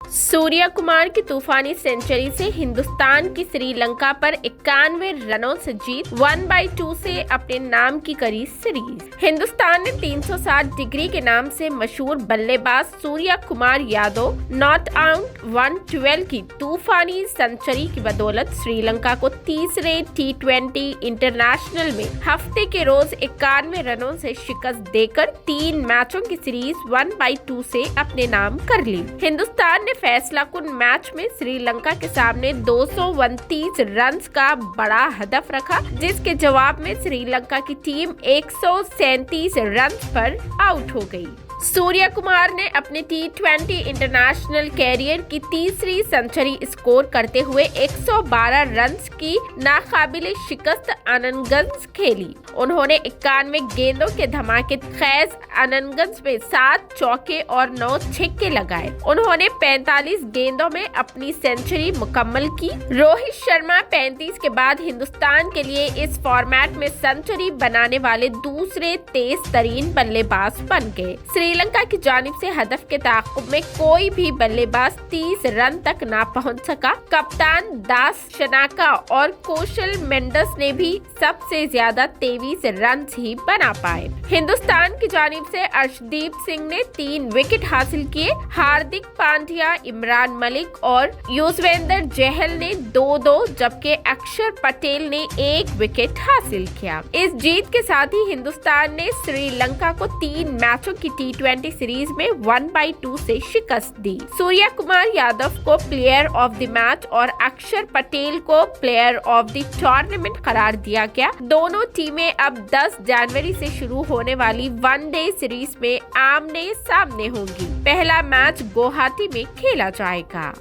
सूर्या कुमार की तूफानी सेंचुरी से हिंदुस्तान की श्रीलंका पर 91 रनों से जीत 1/2 से अपने नाम की करी सीरीज। हिंदुस्तान ने 360 डिग्री के नाम से मशहूर बल्लेबाज सूर्या कुमार यादव नॉट आउट 112 की तूफानी सेंचुरी की बदौलत श्रीलंका को तीसरे T20 इंटरनेशनल में हफ्ते के रोज 91 रनों से शिकस्त देकर 3 मैचों की सीरीज 1/2 से अपने नाम कर ली। हिंदुस्तान ने फैसला कुन मैच में श्रीलंका के सामने 229 रन्स का बड़ा हदफ रखा, जिसके जवाब में श्रीलंका की टीम 137 रन्स पर आउट हो गई। सूर्या कुमार ने अपने T20 इंटरनेशनल कैरियर की तीसरी सेंचुरी स्कोर करते हुए 112 रन्स की नाकाबिले शिकस्त अनंगंज खेली। उन्होंने 91 गेंदों के धमाके खेज अनंगंज में 7 चौके और 9 छक्के लगाए। उन्होंने 45 गेंदों में अपनी सेंचुरी मुकम्मल की। रोहित शर्मा 35 के बाद हिंदुस्तान के लिए इस फॉर्मेट में सेंचुरी बनाने वाले दूसरे तेज तरीन बल्लेबाज बन गए। श्रीलंका की जानिब से हदफ के ताक़ुब में कोई भी बल्लेबाज 30 रन तक ना पहुंच सका। कप्तान दास शनाका और कौशल मेंडस ने भी सबसे ज्यादा 23 रन ही बना पाए। हिंदुस्तान की जानिब से अर्शदीप सिंह ने 3 विकेट हासिल किए। हार्दिक पांड्या, इमरान मलिक और युजवेंद्र चहल ने 2-2 जबकि अक्षर पटेल ने 1 विकेट हासिल किया। इस जीत के साथ ही हिंदुस्तान ने श्रीलंका को 3 मैचों की T20 सीरीज में 1/2 से शिकस्त दी। सूर्या कुमार यादव को प्लेयर ऑफ द मैच और अक्षर पटेल को प्लेयर ऑफ द टूर्नामेंट करार दिया गया। दोनों टीमें अब 10 जनवरी से शुरू होने वाली वनडे सीरीज में आमने सामने होंगी। पहला मैच गुवाहाटी में खेला जाएगा।